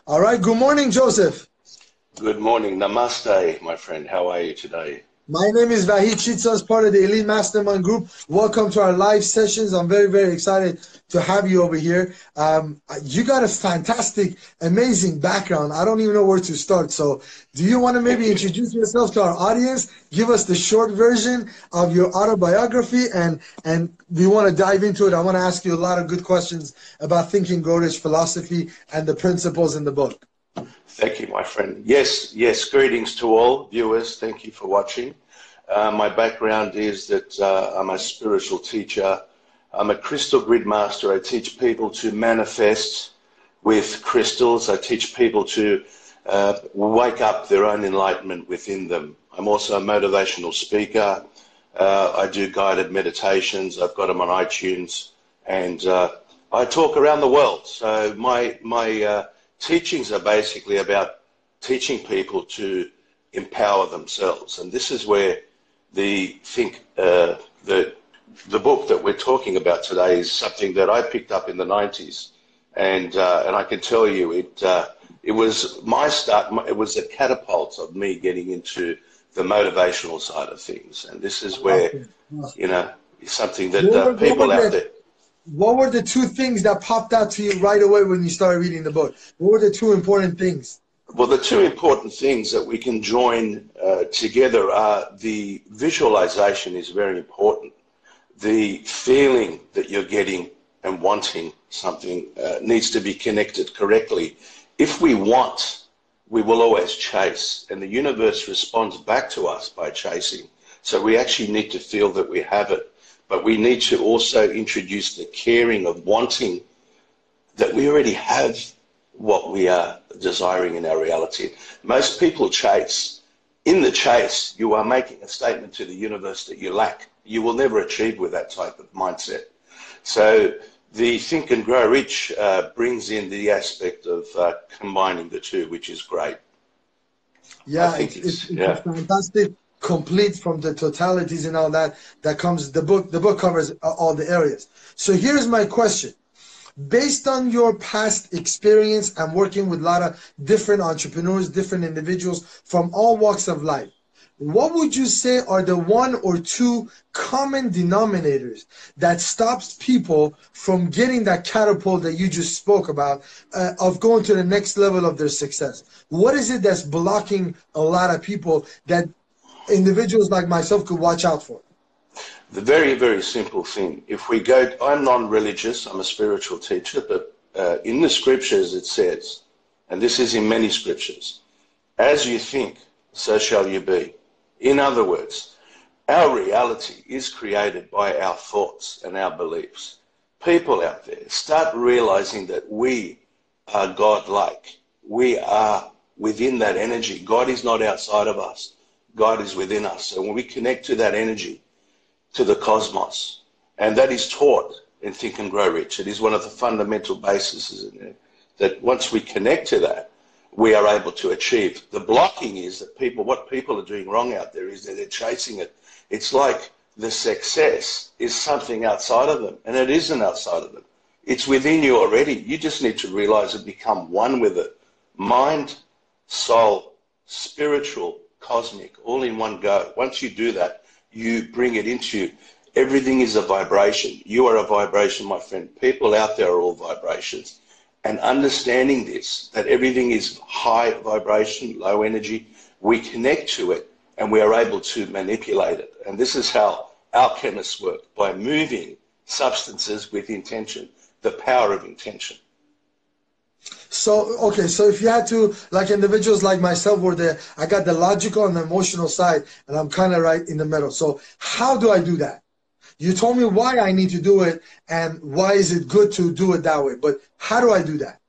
All right. Good morning, Joseph. Good morning. Namaste, my friend. How are you today? My name is Vahid Chitsas, part of the Elite Mastermind Group. Welcome to our live sessions. I'm very, very excited to have you over here. You got a fantastic, amazing background. I don't even know where to start. So do you want to maybe introduce yourself to our audience? Give us the short version of your autobiography, and we want to dive into it. I want to ask you a lot of good questions about Think and Grow Rich philosophy and the principles in the book. Thank you, my friend. Yes, greetings to all viewers. Thank you for watching. My background is that I'm a spiritual teacher. I'm a crystal grid master. I teach people to manifest with crystals. I teach people to wake up their own enlightenment within them. I'm also a motivational speaker. I do guided meditations. I've got them on iTunes. And I talk around the world. So my teachings are basically about teaching people to empower themselves, and this is where the book that we're talking about today is something that I picked up in the 90s, and I can tell you it was my start. It was a catapult of me getting into the motivational side of things, and this is where something that people out there. What were the two things that popped out to you right away when you started reading the book? What were the two important things? Well, the two important things that we can join together are the visualization is very important. The feeling that you're getting and wanting something needs to be connected correctly. If we want, we will always chase, and the universe responds back to us by chasing. So we actually need to feel that we have it. But we need to also introduce the caring of wanting that we already have what we are desiring in our reality. Most people chase. In the chase, you are making a statement to the universe that you lack. You will never achieve with that type of mindset. So the Think and Grow Rich brings in the aspect of combining the two, which is great. Yeah, it's fantastic. Complete from the totalities and all that comes. The book covers all the areas. So here's my question: based on your past experience and working with a lot of different entrepreneurs, different individuals from all walks of life, what would you say are the one or two common denominators that stops people from getting that catapult that you just spoke about, of going to the next level of their success? What is it that's blocking a lot of people that individuals like myself could watch out for? The very, very simple thing. If we go, I'm non-religious, I'm a spiritual teacher, but in the scriptures it says, and this is in many scriptures, as you think, so shall you be. In other words, our reality is created by our thoughts and our beliefs. People out there, start realizing that we are God-like. We are within that energy. God is not outside of us. God is within us. So when we connect to that energy, to the cosmos, and that is taught in Think and Grow Rich, it is one of the fundamental bases that once we connect to that, we are able to achieve. The blocking is that what people are doing wrong out there is that they're chasing it. It's like the success is something outside of them, and it isn't outside of them. It's within you already. You just need to realize and become one with it. Mind, soul, spiritual, cosmic, all in one go. Once you do that, you bring it into you. Everything is a vibration. You are a vibration, my friend. People out there are all vibrations. And understanding this, that everything is high vibration, low energy, we connect to it and we are able to manipulate it. And this is how alchemists work, by moving substances with intention, the power of intention. So, okay, so if you had to, like individuals like myself, I got the logical and the emotional side, and I'm kind of right in the middle. So how do I do that? You told me why I need to do it, and why is it good to do it that way. But how do I do that?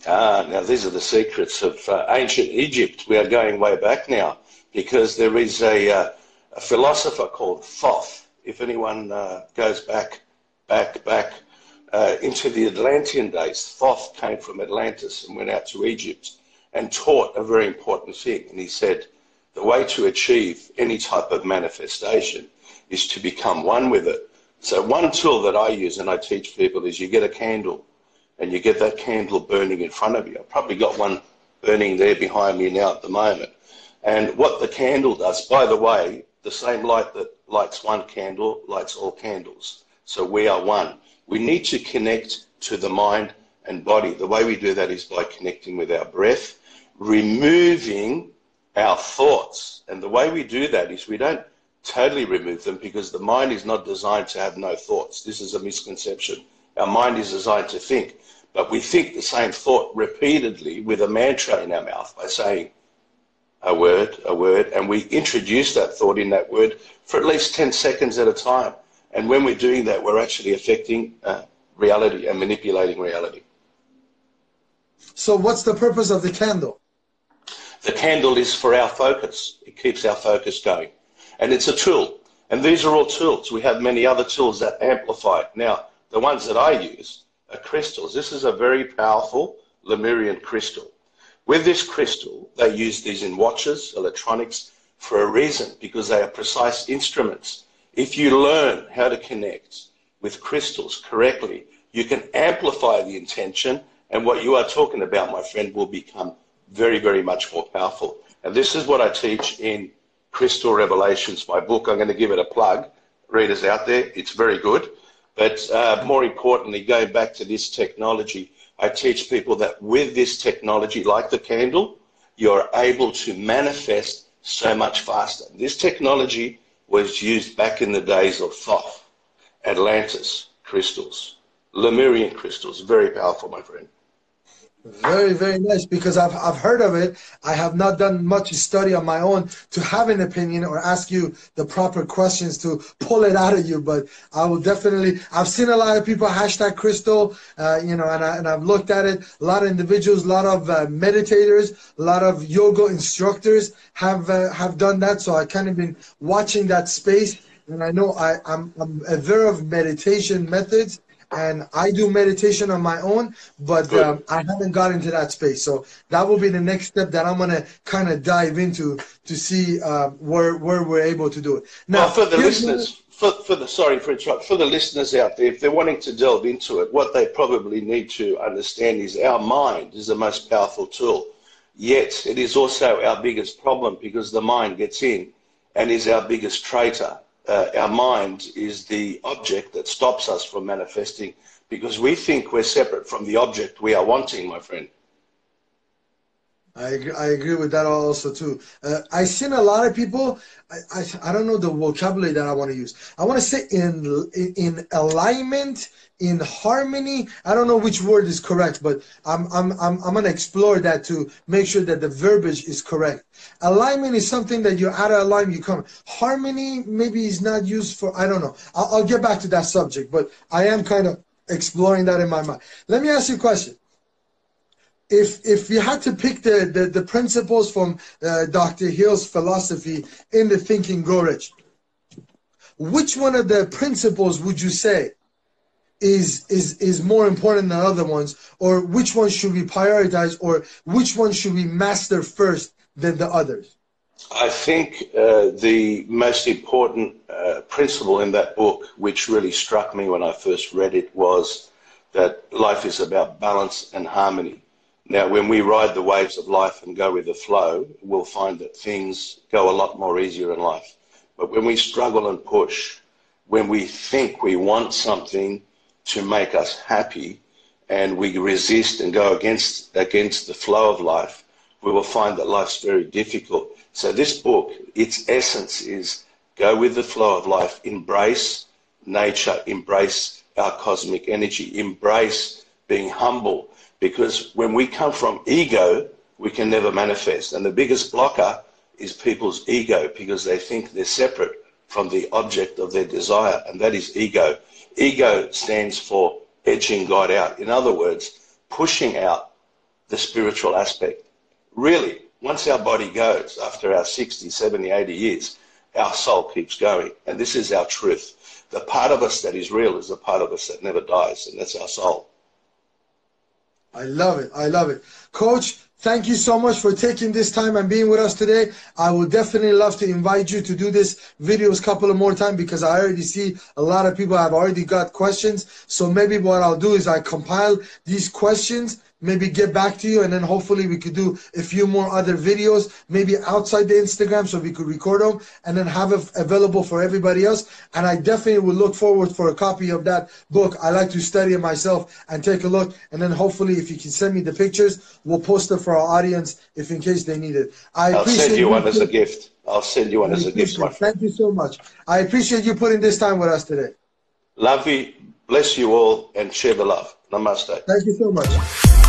Now these are the secrets of ancient Egypt. We are going way back now, because there is a philosopher called Thoth. If anyone goes back into the Atlantean days, Thoth came from Atlantis and went out to Egypt and taught a very important thing. And he said, the way to achieve any type of manifestation is to become one with it. So one tool that I use and I teach people is you get a candle and you get that candle burning in front of you. I've probably got one burning there behind me now at the moment. And what the candle does, by the way, the same light that lights one candle lights all candles. So we are one. We need to connect to the mind and body. The way we do that is by connecting with our breath, removing our thoughts. And the way we do that is we don't totally remove them, because the mind is not designed to have no thoughts. This is a misconception. Our mind is designed to think, but we think the same thought repeatedly with a mantra in our mouth by saying a word, and we introduce that thought in that word for at least 10 seconds at a time. And when we're doing that, we're actually affecting reality and manipulating reality. So what's the purpose of the candle? The candle is for our focus. It keeps our focus going. And it's a tool. And these are all tools. We have many other tools that amplify it. Now, the ones that I use are crystals. This is a very powerful Lemurian crystal. With this crystal, they use these in watches, electronics, for a reason, because they are precise instruments. If you learn how to connect with crystals correctly, you can amplify the intention, and what you are talking about, my friend, will become very, very much more powerful. And this is what I teach in Crystal Revelations, my book. I'm going to give it a plug. Readers out there, it's very good. But more importantly, going back to this technology, I teach people that with this technology, like the candle, you're able to manifest so much faster. This technology was used back in the days of Thoth, Atlantis crystals, Lemurian crystals. Very powerful, my friend. Very, very nice, because I've heard of it. I have not done much study on my own to have an opinion or ask you the proper questions to pull it out of you. But I will definitely, I've seen a lot of people hashtag crystal, you know, and I've looked at it. A lot of individuals, a lot of meditators, a lot of yoga instructors have done that. So I kind of been watching that space, and I know I'm aware of meditation methods. And I do meditation on my own, but I haven't got into that space. So that will be the next step that I'm going to kind of dive into to see where we're able to do it. Now, for the listeners, sorry for interrupting, for the listeners out there, if they're wanting to delve into it, what they probably need to understand is our mind is the most powerful tool. Yet it is also our biggest problem, because the mind gets in and is our biggest traitor. Our mind is the object that stops us from manifesting, because we think we're separate from the object we are wanting, my friend. I agree with that also too. I've seen a lot of people, I don't know the vocabulary that I want to use. I want to say in alignment, in harmony. I don't know which word is correct, but I'm going to explore that to make sure that the verbiage is correct. Alignment is something that you're out of alignment, you come. Harmony maybe is not used for, I don't know. I'll get back to that subject, but I am kind of exploring that in my mind. Let me ask you a question. If you had to pick the principles from Dr. Hill's philosophy in the Think and Grow Rich, which one of the principles would you say is more important than other ones, or which one should we prioritize, or which one should we master first than the others? I think the most important principle in that book, which really struck me when I first read it, was that life is about balance and harmony. Now, when we ride the waves of life and go with the flow, we'll find that things go a lot more easier in life. But when we struggle and push, when we think we want something to make us happy, and we resist and go against the flow of life, we will find that life's very difficult. So this book, its essence is go with the flow of life, embrace nature, embrace our cosmic energy, embrace being humble. Because when we come from ego, we can never manifest. And the biggest blocker is people's ego, because they think they're separate from the object of their desire, and that is ego. Ego stands for edging God out. In other words, pushing out the spiritual aspect. Really, once our body goes, after our 60, 70, 80 years, our soul keeps going. And this is our truth. The part of us that is real is the part of us that never dies, and that's our soul. I love it. I love it. Coach, Thank you so much for taking this time and being with us today. I would definitely love to invite you to do this videos a couple of more times, because I already see a lot of people have already got questions. So maybe what I'll do is I compile these questions, maybe get back to you, and then hopefully we could do a few more other videos, maybe outside the Instagram, so we could record them and then have it available for everybody else. And I definitely will look forward for a copy of that book. I like to study it myself and take a look, and then hopefully if you can send me the pictures, we'll post it for our audience if in case they need it. I'll send you one as a gift. I'll send you one as a gift, my friend. Thank you so much. I appreciate you putting this time with us today. Love you, bless you all, and share the love. Namaste. Thank you so much.